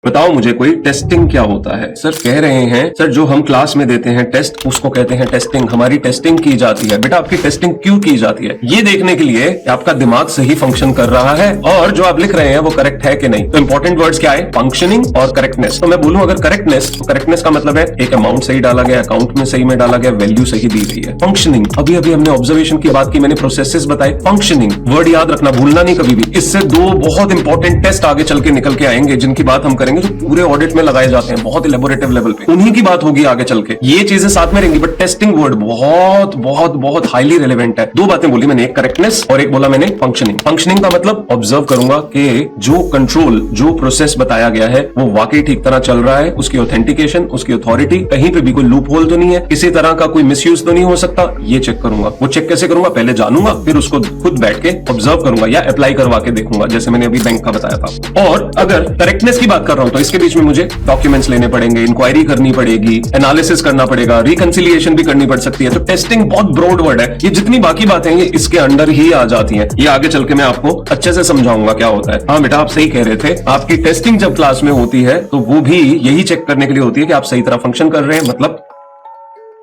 बताओ मुझे कोई टेस्टिंग क्या होता है। सर कह रहे हैं सर जो हम क्लास में देते हैं टेस्ट उसको कहते हैं टेस्टिंग, हमारी टेस्टिंग की जाती है। बेटा आपकी टेस्टिंग क्यों की जाती है ये देखने के लिए कि आपका दिमाग सही फंक्शन कर रहा है और जो आप लिख रहे हैं वो करेक्ट है कि नहीं। तो इंपॉर्टेंट वर्ड्स क्या है, फंक्शनिंग और करेक्टनेस। तो मैं बोलूं अगर करेक्टनेस, तो करेक्टनेस का मतलब है एक अमाउंट सही डाला गया, अकाउंट में सही में डाला गया, वैल्यू सही दी गई है। फंक्शनिंग, अभी अभी हमने ऑब्जर्वेशन की बात की, मैंने प्रोसेसेस बताए। फंक्शनिंग वर्ड याद रखना, भूलना नहीं कभी भी। इससे दो बहुत इंपॉर्टेंट टेस्ट आगे चल के निकल के आएंगे जिनकी बात हम करेंगे, जो पूरे ऑडिट में लगाए जाते हैं बहुत इलेबोरेटिव लेवल पे, उन्हीं की बात होगी आगे चल के। ये चीजें साथ में रहेंगी, बट टेस्टिंग वर्ड बहुत बहुत बहुत हाईली रिलेवेंट है। दो बातें बोली मैंने, एक करेक्टनेस और एक बोला मैंने फंक्शनिंग। फंक्शनिंग का मतलब ऑब्जर्व करूंगा कि जो कंट्रोल, जो प्रोसेस बताया गया है वो वाकई ठीक तरह चल रहा है, उसकी ऑथेंटिकेशन, उसकी अथॉरिटी, कहीं पे भी कोई लूप होल तो नहीं है, किसी तरह का कोई मिसयूज तो नहीं हो सकता, ये चेक करूंगा। वो चेक कैसे करूंगा, पहले जानूंगा फिर उसको खुद बैठ के ऑब्जर्व करूंगा या अप्लाई करवा के देखूंगा, जैसे मैंने अभी बैंक का बताया था। और अगर करेक्टनेस की बात कर रहा हूं तो इसके बीच में मुझे डॉक्यूमेंट्स लेने पड़ेंगे, इंक्वायरी करनी पड़ेगी, एनालिसिस करना पड़ेगा, रिकंसिलिएशन भी करनी पड़ सकती है। तो टेस्टिंग बहुत ब्रॉड वर्ड है, ये जितनी बाकी बातें ये इसके अंडर ही आ जाती हैं। ये आगे चल के मैं आपको अच्छे से समझाऊंगा क्या होता है। हाँ बेटा आप सही कह रहे थे, आपकी टेस्टिंग जब क्लास में होती है तो वो भी यही चेक करने के लिए होती है कि आप सही तरह फंक्शन कर रहे हैं, मतलब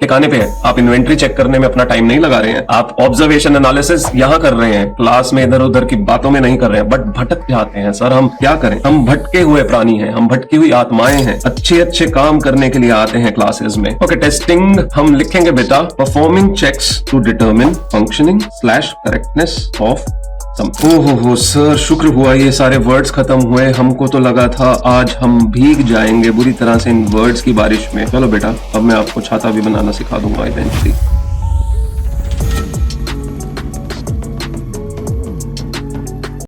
ठिकाने पे है। आप इन्वेंट्री चेक करने में अपना टाइम नहीं लगा रहे हैं, आप ऑब्जर्वेशन एनालिसिस यहां कर रहे हैं, क्लास में इधर उधर की बातों में नहीं कर रहे हैं, बट भटक जाते हैं। सर हम क्या करें, हम भटके हुए प्राणी हैं, हम भटकी हुई आत्माएं हैं, अच्छे अच्छे काम करने के लिए आते हैं क्लासेस में। ओके, टेस्टिंग हम लिखेंगे बेटा, performing checks to determine functioning slash correctness of. ओहो सर, शुक्र हुआ ये सारे वर्ड्स खत्म हुए, हमको तो लगा था आज हम भीग जाएंगे बुरी तरह से इन वर्ड्स की बारिश में। चलो बेटा अब मैं आपको छाता भी बनाना सिखा दूंगा इवेंचुअली।